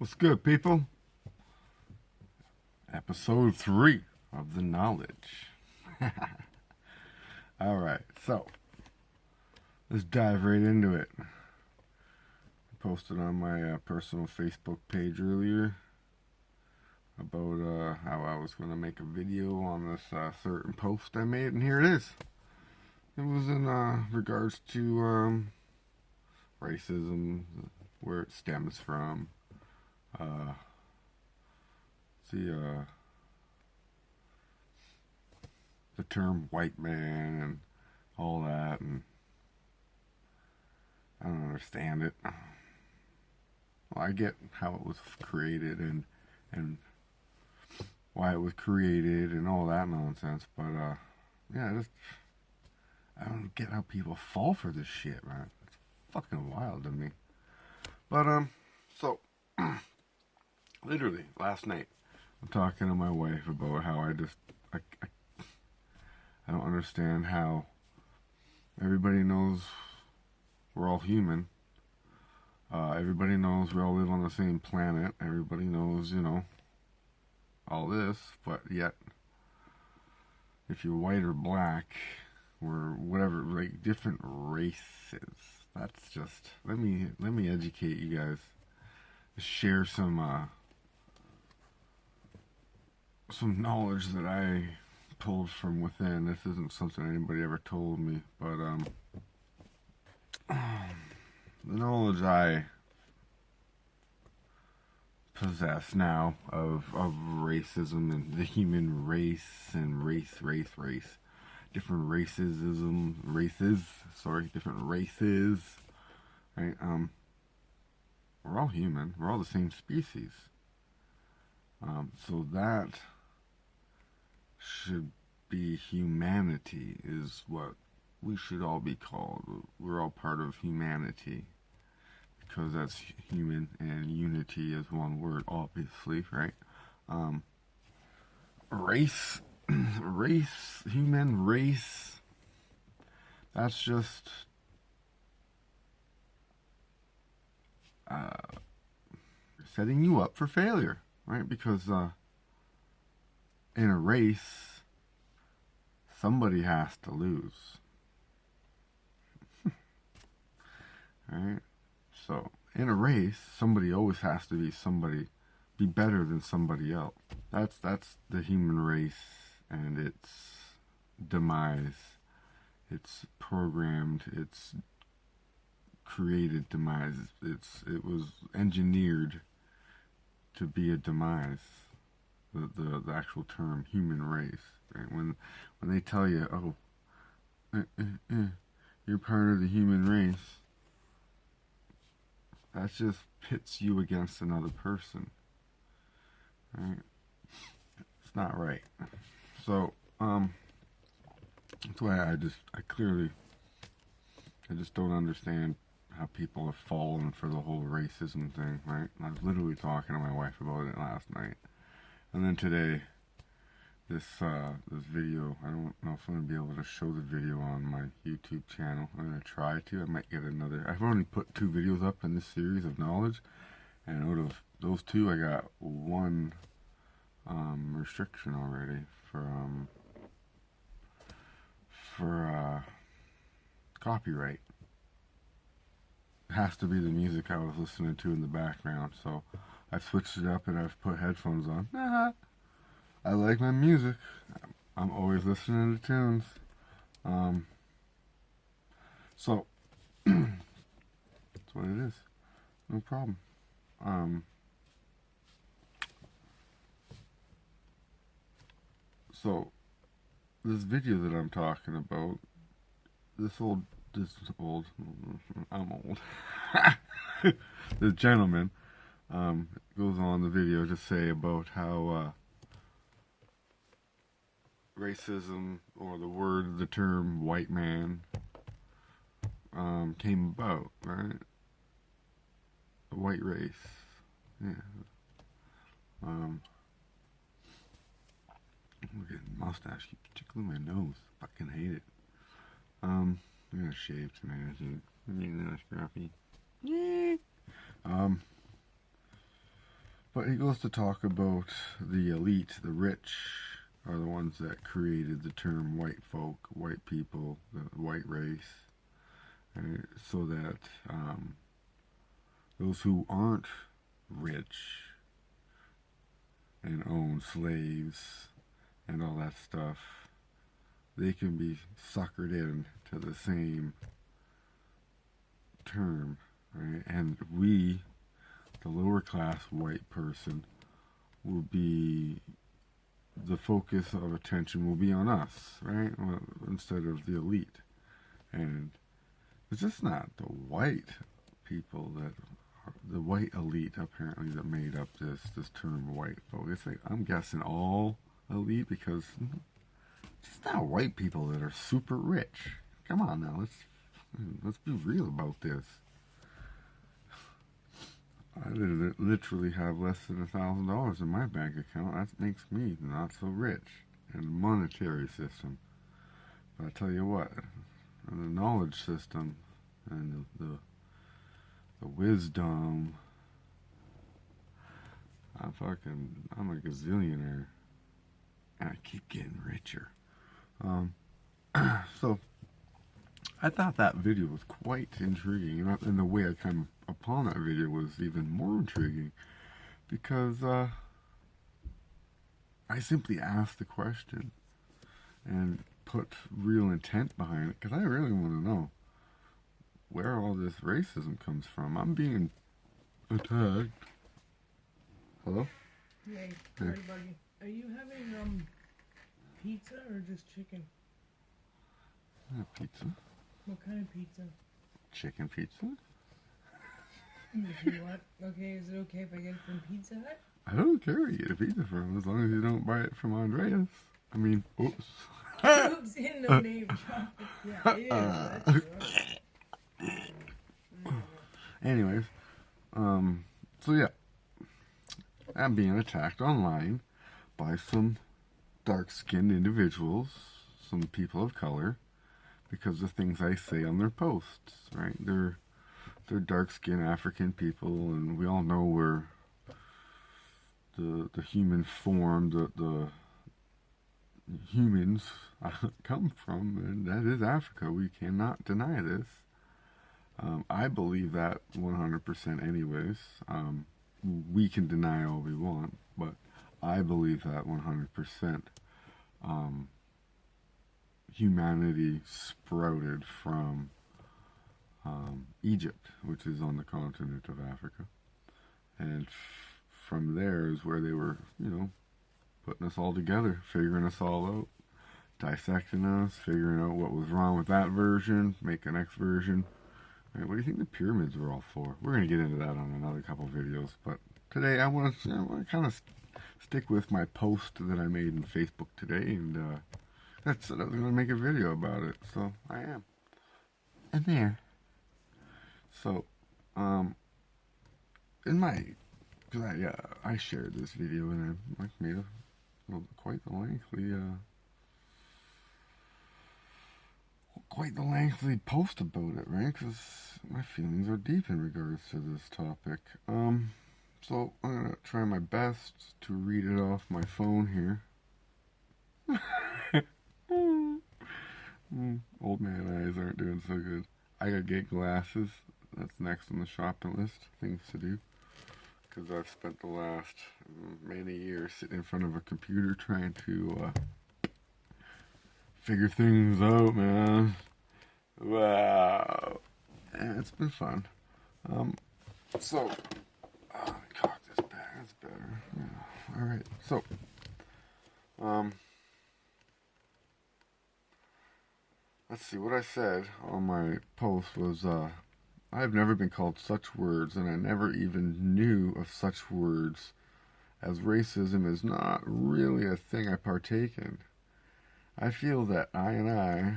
What's good, people? Episode 3 of The Knowledge. Alright, so let's dive right into it. I posted on my personal Facebook page earlier about how I was going to make a video on this certain post I made, and here it is. It was in regards to racism, where it stems from. The the term white man and all that, and I don't understand it. Well, I get how it was created and why it was created and all that nonsense, but yeah, I don't get how people fall for this shit, man. It's fucking wild to me. But so literally last night, I'm talking to my wife about how I don't understand how everybody knows we're all human. Everybody knows we all live on the same planet. Everybody knows, all this, but yet, if you're white or black, or whatever, like different races, that's just, let me educate you guys. Share some knowledge that I pulled from within. This isn't something anybody ever told me, but the knowledge I possess now of racism and the human race and race, different different races, right? We're all human. We're all the same species. So that should be humanity, is what we should all be called. We're all part of humanity, because that's human and unity is one word, obviously, right? Race, human race, that's just setting you up for failure, right? Because in a race, somebody has to lose. Right? So, in a race, somebody always has to be better than somebody else. That's the human race and its demise. It's programmed, it's created demise. It was engineered to be a demise. The actual term human race. Right? When they tell you, you're part of the human race, that just pits you against another person. Right? It's not right. So, that's why I just don't understand how people have fallen for the whole racism thing, right? I was literally talking to my wife about it last night. And then today, this video, I don't know if I'm going to be able to show the video on my YouTube channel. I'm going to try to. I might get another. I've only put 2 videos up in this series of knowledge, and out of those 2, I got 1 restriction already for copyright. It has to be the music I was listening to in the background, so I've switched it up and I've put headphones on. I like my music. I'm always listening to tunes. So that's what it is. No problem. So this video that I'm talking about, I'm old. This gentleman goes on the video to say about how racism, or the term white man, came about, right? The white race. Yeah. Look at the mustache keeps tickling my nose. Fucking hate it. I'm gonna shave tonight, I think. I mean, that's scruffy. Yeah. But he goes to talk about the elite, the rich, are the ones that created the term white folk, white people, the white race, right? So that those who aren't rich and own slaves and all that stuff, they can be suckered in to the same term, right? And we, the lower class white person, will be, the focus of attention will be on us, right? Well, instead of the elite. And it's just not the white people that are, the white elite apparently that made up this term white folk. It's like, I'm guessing all elite, because it's not white people that are super rich. Come on now, let's be real about this. I literally have less than $1,000 in my bank account. That makes me not so rich in the monetary system. But I tell you what, the knowledge system and the wisdom, I'm a gazillionaire, and I keep getting richer. So I thought that video was quite intriguing, and the way I came upon that video was even more intriguing, because I simply asked the question and put real intent behind it, because I really want to know where all this racism comes from. I'm being attacked. Hello? Hey, sorry, buddy. Are you having pizza or just chicken? Pizza? What kind of pizza? Chicken pizza? You know what? Okay, is it okay if I get it from Pizza Hut? I don't care where you get a pizza from, as long as you don't buy it from Andreas. I mean, oops. Oops, in no name drop. Yeah, it is. That's Anyways, so yeah, I'm being attacked online by some dark-skinned individuals, some people of color, because of things I say on their posts, right? They're dark-skinned African people, and we all know where the human form, the humans come from, and that is Africa. We cannot deny this. I believe that 100% anyways. We can deny all we want, but I believe that 100%. Humanity sprouted from Egypt, which is on the continent of Africa. And from there is where they were, putting us all together, figuring us all out, dissecting us, figuring out what was wrong with that version, make the next version. Right, what do you think the pyramids were all for? We're going to get into that on another couple videos, but today I want to kind of stick with my post that I made in Facebook today, and that's it. I was going to make a video about it, so I am. And there. So, in my, because I shared this video and I made quite the lengthy post about it, right? Because my feelings are deep in regards to this topic. So I'm gonna try my best to read it off my phone here. Old man eyes aren't doing so good. I gotta get glasses. That's next on the shopping list. Things to do. Because I've spent the last many years sitting in front of a computer trying to figure things out, man. Wow. Yeah, it's been fun. So, let me cock this back. That's better. Yeah. Alright, so, let's see, what I said on my post was, I've never been called such words, and I never even knew of such words, as racism is not really a thing I partake in. I feel that I and I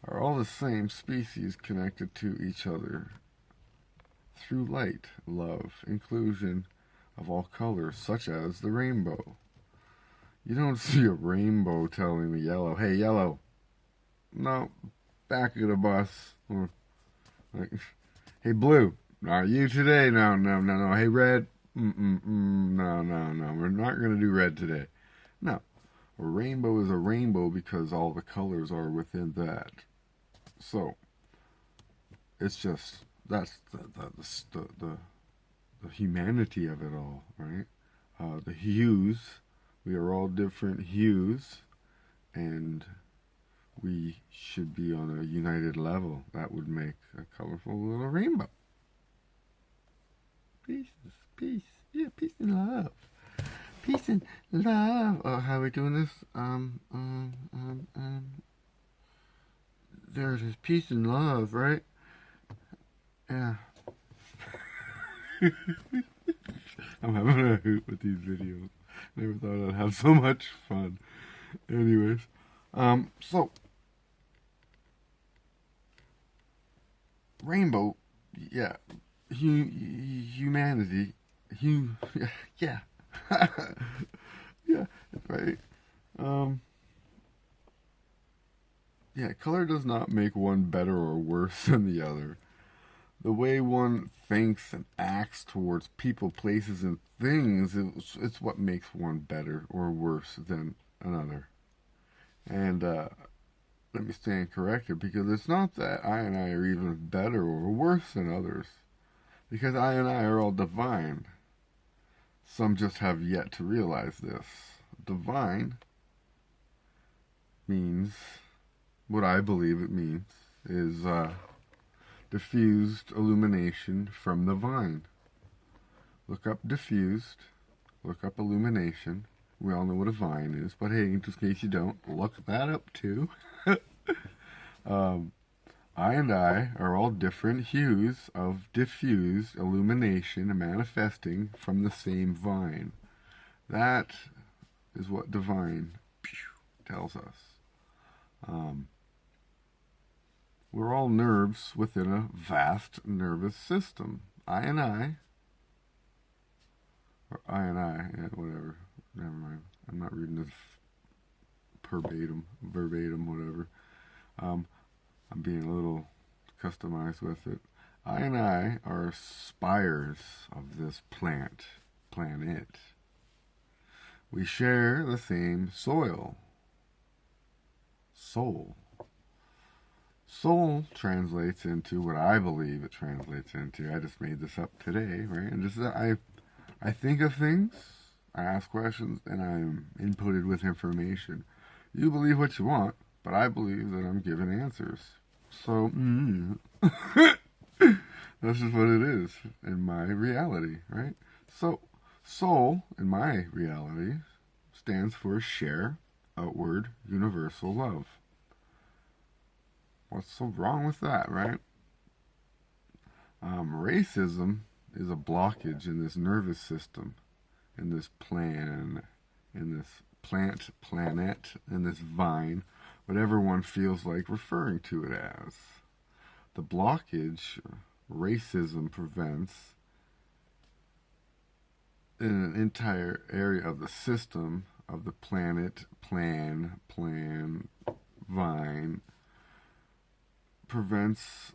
are all the same species connected to each other through light, love, inclusion of all colors, such as the rainbow. You don't see a rainbow telling the yellow, hey, yellow. No, back of the bus. Or, like, hey, blue. Are you today? No. Hey, red. No, no, no. We're not going to do red today. No. A rainbow is a rainbow because all the colors are within that. So, it's just, that's the humanity of it all, right? The hues, we are all different hues, and we should be on a united level. That would make a colorful little rainbow. Peace, peace, yeah, peace and love. Peace and love. Oh, how are we doing this? There it is. Peace and love, right? Yeah. I'm having a hoot with these videos. Never thought I'd have so much fun. Anyways, so rainbow, yeah, humanity, yeah, yeah, right. Yeah, color does not make one better or worse than the other. The way one thinks and acts towards people, places, and things, it's what makes one better or worse than another. And let me stand corrected, because it's not that I and I are even better or worse than others, because I and I are all divine. Some just have yet to realize this. Divine means, what I believe it means, is diffused illumination from the vine. Look up diffused, look up illumination. We all know what a vine is, but hey, just in case you don't, look that up too. I and I are all different hues of diffused illumination manifesting from the same vine. That is what divine tells us. We're all nerves within a vast nervous system. I and I, yeah, whatever. Never mind. I'm not reading this verbatim, whatever. I'm being a little customized with it. I and I are spires of this planet. We share the same soil. Soul. Soul translates into what I believe it translates into. I just made this up today, right? And just I think of things, I ask questions, and I'm inputted with information. You believe what you want, but I believe that I'm giving answers. So, that's just what it is in my reality, right? So, soul, in my reality, stands for share, outward, universal love. What's so wrong with that, right? Racism is a blockage in this nervous system, in this plan, in this planet, in this vine, whatever one feels like referring to it as. The blockage racism prevents in an entire area of the system of the planet, plan, vine, prevents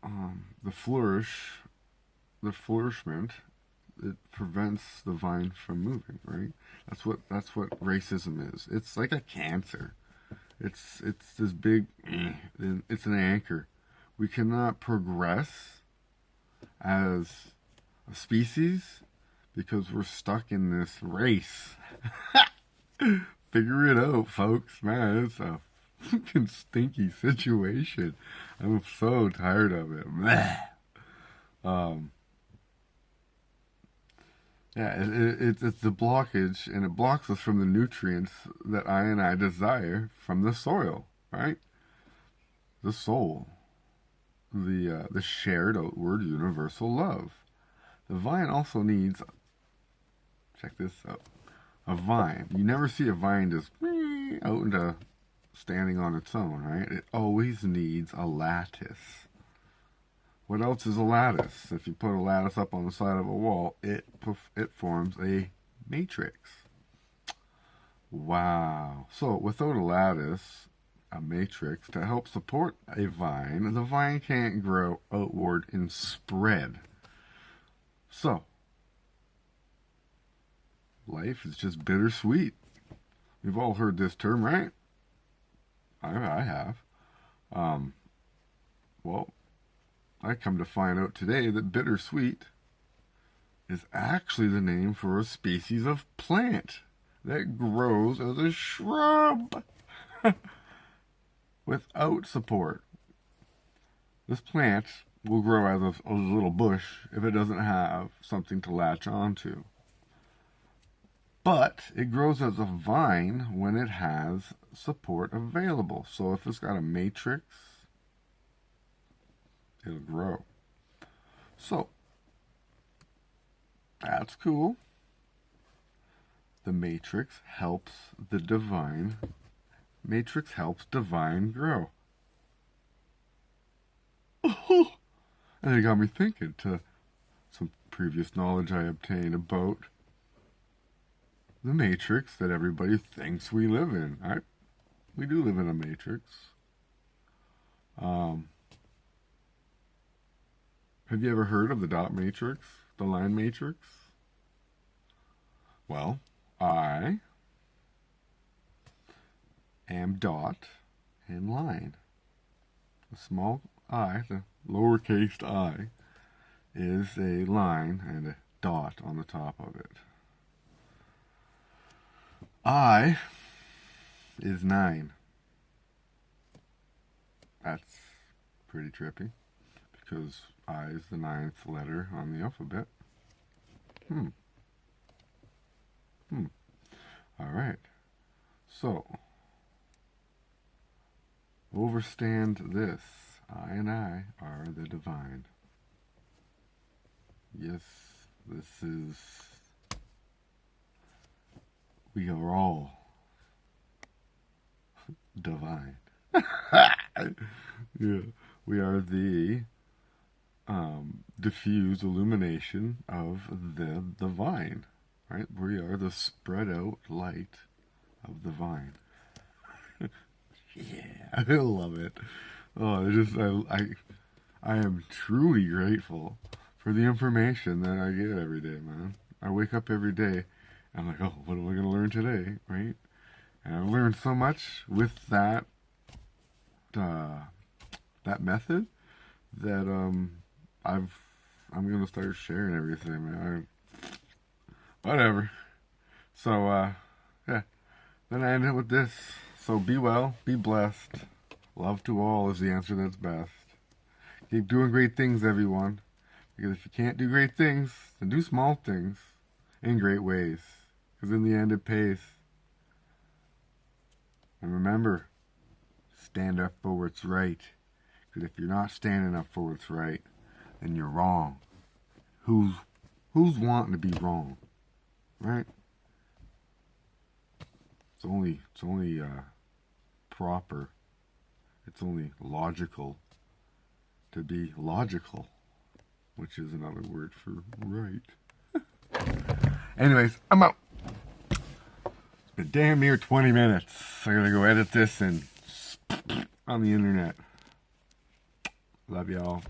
the flourishment. It prevents the vine from moving, right? That's what racism is. It's like a cancer. It's this big, it's an anchor. We cannot progress as a species because we're stuck in this race. Figure it out, folks. Man, it's a fucking stinky situation. I'm so tired of it. Yeah, it's the blockage, and it blocks us from the nutrients that I and I desire from the soil, right? The soul, the shared outward universal love. The vine also needs, check this out, a vine. You never see a vine just out into standing on its own, right? It always needs a lattice. What else is a lattice? If you put a lattice up on the side of a wall, it forms a matrix. Wow. So without a lattice, a matrix, to help support a vine, the vine can't grow outward and spread. So life is just bittersweet. We've all heard this term, right? I have. Well, I come to find out today that bittersweet is actually the name for a species of plant that grows as a shrub without support. This plant will grow as a little bush if it doesn't have something to latch onto. But it grows as a vine when it has support available. So if it's got a matrix, it'll grow. So that's cool. The matrix helps the divine. Matrix helps divine grow. And it got me thinking to some previous knowledge I obtained about the matrix that everybody thinks we live in. We do live in a matrix. Have you ever heard of the dot matrix, the line matrix? Well, I am dot and line. The small I, the lowercase I, is a line and a dot on the top of it. I is 9. That's pretty trippy because I is the 9th letter on the alphabet. All right. So, overstand this. I and I are the divine. Yes, this is... We are all divine. Yeah, we are the diffused illumination of the divine, right? We are the spread out light of the vine. Yeah, I love it. Oh, I am truly grateful for the information that I get every day, man. I wake up every day. I'm like, oh, what am I going to learn today, right? And I've learned so much with that method that I'm going to start sharing everything, man. Whatever. So yeah. Then I end it with this. So be well, be blessed. Love to all is the answer that's best. Keep doing great things, everyone. Because if you can't do great things, then do small things in great ways. Because in the end, it pays. And remember, stand up for what's right. Because if you're not standing up for what's right, then you're wrong. Who's wanting to be wrong, right? It's only proper. It's only logical to be logical, which is another word for right. Anyways, I'm out. It's been damn near 20 minutes. I gotta go edit this and on the internet. Love y'all.